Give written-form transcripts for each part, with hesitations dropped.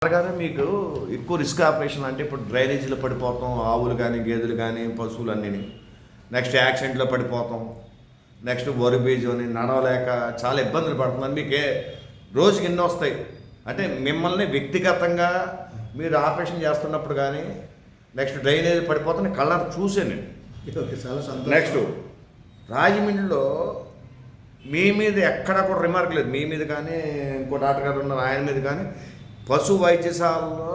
ప్రకారం మీకు ఎక్కువ రిస్క్ ఆపరేషన్ అంటే ఇప్పుడు డ్రైనేజీలో పడిపోతాం, ఆవులు కానీ గేదెలు కానీ పశువులు అన్నీ. నెక్స్ట్ యాక్సిడెంట్లో పడిపోతాం, నెక్స్ట్ వరి బీజం నడవలేక చాలా ఇబ్బందులు పడుతున్నారు. మీకు రోజుకి ఎన్నో వస్తాయి అంటే మిమ్మల్ని వ్యక్తిగతంగా మీరు ఆపరేషన్ చేస్తున్నప్పుడు కానీ నెక్స్ట్ డ్రైనేజ్ పడిపోతాను కలర్ చూసాను. నెక్స్ట్ రాజమండ్రిలో మీ మీద ఎక్కడ కూడా రిమార్క్ లేదు, మీ మీద కానీ ఇంకో డాక్టర్ గారు ఉన్నారు ఆయన మీద కానీ పశు వైద్యశాలలో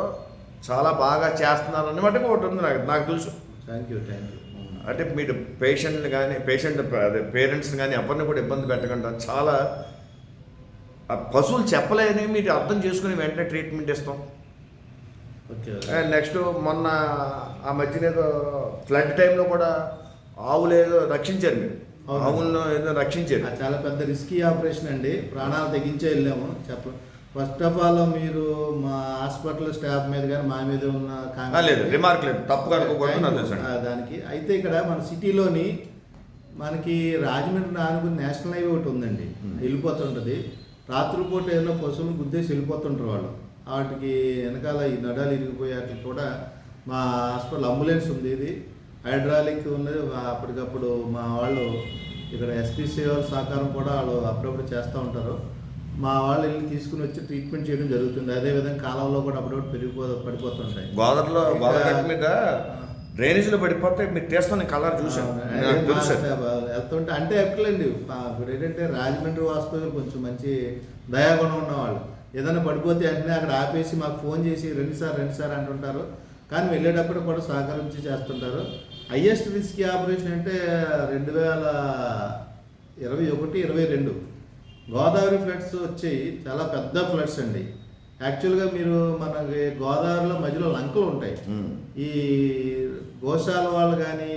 చాలా బాగా చేస్తున్నారు అన్నమాట ఒకటి ఉంది నాకు తెలుసు. Thank you. అంటే మీరు పేషెంట్ని కానీ పేరెంట్స్ని కానీ ఎవరిని కూడా ఇబ్బంది పెట్టకుండా చాలా పశువులు చెప్పలేని మీరు అర్థం చేసుకుని వెంటనే ట్రీట్మెంట్ ఇస్తాం. అండ్ నెక్స్ట్ మొన్న ఆ మధ్యన ఏదో ఫ్లడ్ టైంలో కూడా ఆవులు ఏదో రక్షించారు, మీరు ఆవులను ఏదో రక్షించారు. చాలా పెద్ద రిస్కీ ఆపరేషన్ అండి, ప్రాణాలు తెగించే వెళ్ళాము. ఫస్ట్ ఆఫ్ ఆల్ మీరు మా హాస్పిటల్ స్టాఫ్ మీద కానీ మా మీద ఉన్న లేదు రిమార్క్ లేదు, తప్పుగా అనుకోకూడదు దానికి. అయితే ఇక్కడ మన సిటీలోని మనకి రాజమండ్రి ఆనుకుని నేషనల్ హైవే ఒకటి ఉందండి, వెళ్ళిపోతుంటుంది. రాత్రిపూట ఏదైనా పశువులు గుద్దేసి వెళ్ళిపోతుంటారు వాళ్ళు. వాటికి వెనకాల ఈ నడాలు ఇరిగిపోయి వాటికి కూడా మా హాస్పిటల్ అంబులెన్స్ ఉంది, ఇది హైడ్రాలిక్ ఉన్నది. అప్పటికప్పుడు మా వాళ్ళు ఇక్కడ ఎస్పీసీ వాళ్ళ సహకారం కూడా వాళ్ళు అప్పుడప్పుడు చేస్తూ ఉంటారు. మా వాళ్ళు వెళ్ళి తీసుకుని వచ్చి ట్రీట్మెంట్ చేయడం జరుగుతుంది. అదేవిధంగా కాలంలో కూడా అప్పుడప్పుడు పడిపోతుంటాయి. గోదావరి మీద డ్రైనేజీలో పడిపోతే మీరు తీస్తాను కలర్ చూసాను వెళ్తుంటే. అంటే ఎక్కలేండి ఇప్పుడు ఏంటంటే రాజమండ్రి వాస్తవులు కొంచెం మంచి దయాగుణం ఉన్నవాళ్ళు. ఏదైనా పడిపోతే వెంటనే అక్కడ ఆపేసి మాకు ఫోన్ చేసి రండి సార్ అంటుంటారు. కానీ వెళ్ళేటప్పుడు కూడా సహకరించి చేస్తుంటారు. హయ్యెస్ట్ రిస్క్ ఆపరేషన్ అంటే 2021-22 గోదావరి ఫ్లడ్స్ వచ్చాయి. చాలా పెద్ద ఫ్లడ్స్ అండి. యాక్చువల్గా మీరు మనకి గోదావరిలో మధ్యలో లంకలు ఉంటాయి. ఈ గోశాల వాళ్ళు కానీ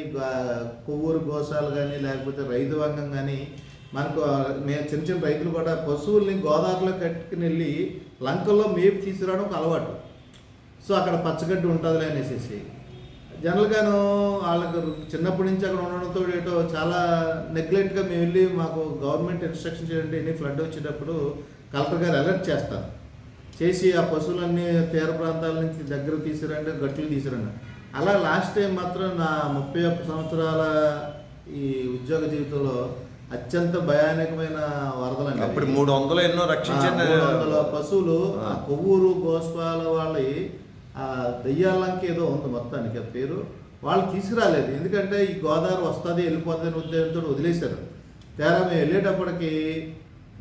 కొవ్వూరు గోశాలు కానీ లేకపోతే రైతు వర్గం కానీ మనకు మేము చిన్న రైతులు కూడా పశువుల్ని గోదావరిలో కట్టుకుని వెళ్ళి లంకల్లో మేపు తీసుకురావడం ఒక అలవాటు. సో అక్కడ పచ్చగడ్డి ఉంటుంది అనేసి జనరల్గాను వాళ్ళకు చిన్నప్పటి నుంచి అక్కడ ఉండడంతో ఏటో చాలా నెగ్లెక్ట్గా మేము వెళ్ళి మాకు గవర్నమెంట్ ఇన్స్ట్రక్షన్ చేయండి, ఎన్ని ఫ్లడ్ వచ్చేటప్పుడు కలెక్టర్ గారు అలర్ట్ చేస్తారు, చేసి ఆ పశువులన్నీ తీర ప్రాంతాల నుంచి దగ్గర తీసుకురండి, గట్లు తీసుకురండి. అలా లాస్ట్ టైం మాత్రం నా 31 సంవత్సరాల ఈ ఉద్యోగ జీవితంలో అత్యంత భయానకమైన వరదలండి. అప్పుడు 300 ఎన్నో రక్షించారు. 300 పశువులు ఆ కొవ్వూరు గోస్పాల వాళ్ళ దెయ్యాలంకి ఏదో ఉంది మొత్తానికి ఆ పేరు, వాళ్ళు తీసుకురాలేదు. ఎందుకంటే ఈ గోదావరి వస్తుంది వెళ్ళిపోతుంది అనే ఉద్దేశంతో వదిలేశారు. తేరా మేము వెళ్ళేటప్పటికి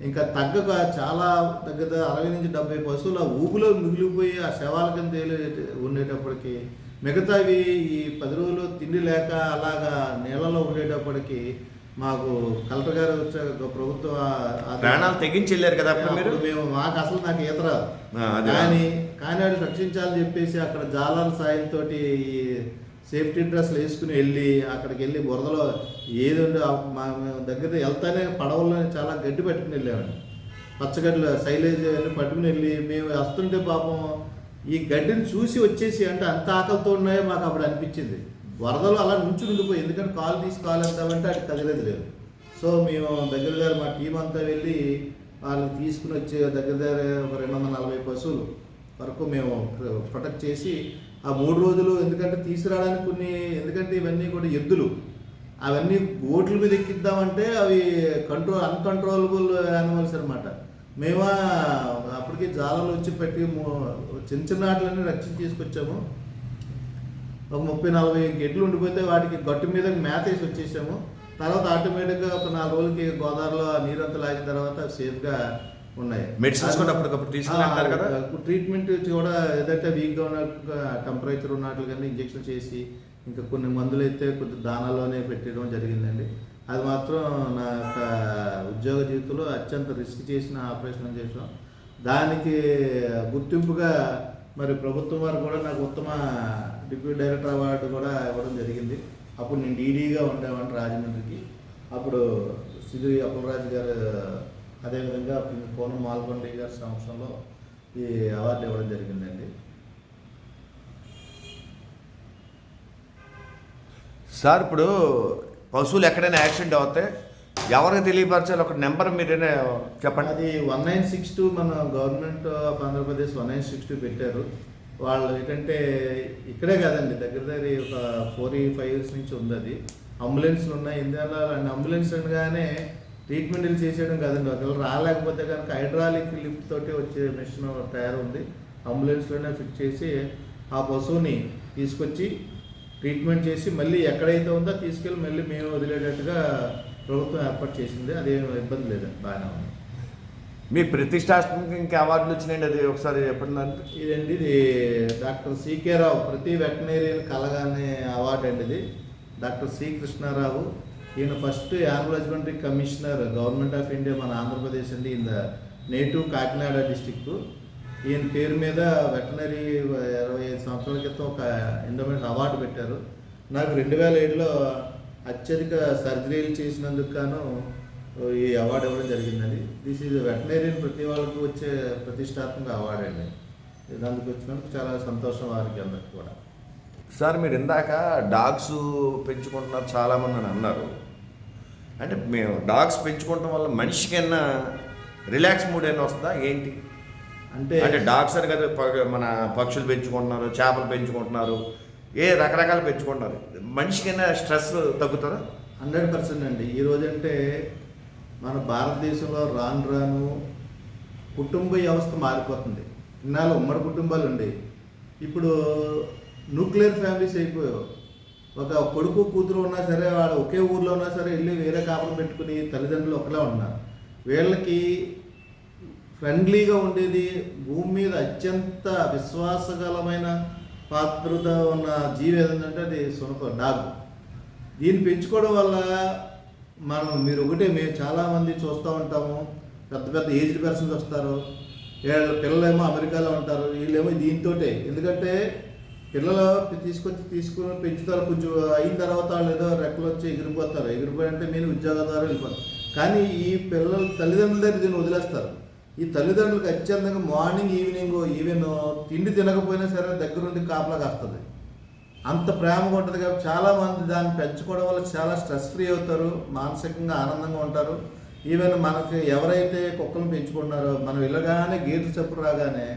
ఇంకా తగ్గక చాలా దగ్గర 60-70 పశువులు ఆ ఊపిలో మిగిలిపోయి ఆ శవాల కింద ఉండేటప్పటికి, మిగతావి ఈ 10 రోజులు తిండి లేక అలాగా నీళ్ళలో ఉండేటప్పటికి మాకు కలెక్టర్ గారు వచ్చే ప్రభుత్వం ప్రాణాలు తెగించి వెళ్ళారు కదా మేము. నాకు ఈత రాదు, కానీ వాళ్ళు రక్షించాలని చెప్పేసి అక్కడ జాలాల సాయంతో ఈ సేఫ్టీ డ్రెస్లు వేసుకుని వెళ్ళి అక్కడికి వెళ్ళి బురదలో ఏది ఉండే మేము దగ్గర వెళ్తానే పడవల్లో చాలా గడ్డి పట్టుకుని వెళ్ళామండి. పచ్చగడ్డలు సైలేజ్ అన్ని పట్టుకుని వెళ్ళి మేము వస్తుంటే పాపం ఈ గడ్డిని చూసి వచ్చేసి అంటే అంత ఆకలితో ఉన్నాయో మాకు అప్పుడు అనిపించింది. వరదలు అలా ఉండిపోయి, ఎందుకంటే కాలు తీసి కాలు వెళ్తామంటే అది కదిలేదు లేదు. సో మేము దగ్గర మా టీం అంతా వెళ్ళి వాళ్ళని తీసుకుని వచ్చి దగ్గర ఒక 240 పశువులు వరకు మేము ప్రొటెక్ట్ చేసి ఆ 3 రోజులు, ఎందుకంటే తీసుకురావడానికి ఎందుకంటే ఇవన్నీ కూడా ఎద్దులు, అవన్నీ బోట్ల మీద ఎక్కిద్దామంటే అవి అన్కంట్రోలబుల్ యానిమల్స్ అనమాట. మేము అప్పటికి జాలలు వచ్చి పెట్టి చిన్న ఆటలన్నీ రక్షించి తీసుకొచ్చాము. ఒక 30-40 గెడ్లు ఉండిపోతే వాటికి గట్టు మీద మేత వేసి వచ్చేసాము. తర్వాత ఆటోమేటిక్గా ఒక 4 రోజులకి గోదావరిలో నీరంతా లాగిన తర్వాత సేఫ్గా ఉన్నాయి. మెడిసిన్స్ కూడా అప్పటికప్పుడు తీసుకుంటారు కదా. ట్రీట్మెంట్ కూడా ఏదైతే వీక్గా ఉన్న టెంపరేచర్ ఉన్నట్లు కానీ ఇంజక్షన్ చేసి ఇంకా కొన్ని మందులు అయితే కొద్ది దానాల్లోనే పెట్టడం జరిగిందండి. అది మాత్రం నా యొక్క ఉద్యోగ జీవితంలో అత్యంత రిస్క్ చేసిన ఆపరేషన్ చేసాం. దానికి గుర్తింపుగా మరి ప్రభుత్వం వారు కూడా నాకు ఉత్తమ డిప్యూటీ డైరెక్టర్ అవార్డు కూడా ఇవ్వడం జరిగింది. అప్పుడు నేను డీడీగా ఉండేవాడిని రాజమండ్రికి. అప్పుడు శ్రీ అప్పలరాజు గారు, అదేవిధంగా కోనం మాల్కొండ గారి సంవత్సరంలో ఈ అవార్డు ఇవ్వడం జరిగిందండి. సార్ ఇప్పుడు పశువులు ఎక్కడైనా యాక్సిడెంట్ అవుతాయి ఎవరికి తెలియపరచాలి ఒక నెంబర్ మీరేనే చెప్పండి. అది 1962 మన గవర్నమెంట్ ఆఫ్ ఆంధ్రప్రదేశ్ 1962 పెట్టారు. వాళ్ళు ఏంటంటే ఇక్కడే కాదండి, దగ్గర దగ్గర ఒక 4-5 years నుంచి ఉంది అది. అంబులెన్స్లు ఉన్నాయి. ఇందువల్ల అంబులెన్స్ అనగానే ట్రీట్మెంట్లు చేసేయడం కాదండి, ఒకవేళ రాలేకపోతే కనుక హైడ్రాలిక్ లిఫ్ట్ తోటి వచ్చే మిషన్ తయారు ఉంది. అంబులెన్స్లోనే ఫిట్ చేసి ఆ పశువుని తీసుకొచ్చి ట్రీట్మెంట్ చేసి మళ్ళీ ఎక్కడైతే ఉందో తీసుకెళ్ళి మళ్ళీ మేము వదిలేటట్టుగా ప్రభుత్వం ఏర్పాటు చేసింది. అదేం ఇబ్బంది లేదండి, బాగానే ఉంది. మీ ప్రతిష్టాత్మక ఇంకా అవార్డులు వచ్చినాయండి, అది ఒకసారి చెప్పండి. ఇదండి, ఇది డాక్టర్ సికే రావు ప్రతి వెటనరీని కలగానే అవార్డు అండి. ఇది డాక్టర్ సి కృష్ణారావు. ఈయన first animal husbandry commissioner government of India మన ఆంధ్రప్రదేశ్ అండి, in the native Kakinada district. ఈయన పేరు మీద వెటనరీ 25 సంవత్సరాల క్రితం ఒక ఎండోమెంట్ అవార్డు పెట్టారు. నాకు 2007లో అత్యధిక సర్జరీలు చేసినందుకు గాను ఈ అవార్డు ఇవ్వడం జరిగిందండి. దిస్ ఈజ్ వెటనరీన్ ప్రతి వాళ్ళకు వచ్చే ప్రతిష్టాత్మక అవార్డు అండి. అందుకు వచ్చినందుకు చాలా సంతోషం వారికి అందరికి కూడా. సార్ మీరు ఇందాక డాగ్స్ పెంచుకుంటున్నారు చాలామంది అని అన్నారు. అంటే మేము డాగ్స్ పెంచుకోవటం వల్ల మనిషికైనా రిలాక్స్ మూడ్ అయినా వస్తుందా ఏంటి? అంటే డాగ్స్ అని కదా, మన పక్షులు పెంచుకుంటున్నారు, చేపలు పెంచుకుంటున్నారు, రకరకాలు పెంచుకుంటున్నారు, మనిషికైనా స్ట్రెస్ తగ్గుతుందా? 100% అండి. ఈరోజంటే మన భారతదేశంలో రాను రాను కుటుంబ వ్యవస్థ మారిపోతుంది. ఇన్నాళ్ళు ఉమ్మడి కుటుంబాలు ఉండేవి, ఇప్పుడు న్యూక్లియర్ ఫ్యామిలీస్ అయిపోయావు. ఒక కొడుకు కూతురు ఉన్నా సరే, వాళ్ళు ఒకే ఊర్లో ఉన్నా సరే వెళ్ళి వేరే కాపురం పెట్టుకుని తల్లిదండ్రులు ఒకలా ఉన్నారు. వీళ్ళకి ఫ్రెండ్లీగా ఉండేది భూమి మీద అత్యంత విశ్వాసగలమైన పాత్రత ఉన్న జీవి ఏదంటే అది సునకం, డాగ్. దీన్ని పెంచుకోవడం వల్ల మీరు మేము చాలామంది చూస్తూ ఉంటాము, పెద్ద పెద్ద ఏజ్డ్ పర్సన్స్ వస్తారు, వీళ్ళ పిల్లలేమో అమెరికాలో ఉంటారు, వీళ్ళేమో దీంతోటే. ఎందుకంటే పిల్లలు తీసుకుని పెంచుతారు, కొంచెం అయిన తర్వాత వాళ్ళు ఏదో రెక్కలు వచ్చి ఎగిరిపోయారంటే మీరు ఉద్యోగం ద్వారా వెళ్ళిపోతారు. కానీ ఈ పిల్లలు తల్లిదండ్రుల దగ్గర దీన్ని వదిలేస్తారు. ఈ తల్లిదండ్రులకు అత్యంతంగా మార్నింగ్ ఈవెన్ తిండి తినకపోయినా సరే దగ్గరుండి కాపలా కాస్తుంది. అంత ప్రేమగా ఉంటుంది. కాబట్టి చాలామంది దాన్ని పెంచుకోవడం వల్ల చాలా స్ట్రెస్ ఫ్రీ అవుతారు, మానసికంగా ఆనందంగా ఉంటారు. ఈవెన్ మనకి ఎవరైతే కుక్కలను పెంచుకుంటున్నారో మనం వెళ్ళగానే గేటు చప్పుడు రాగానే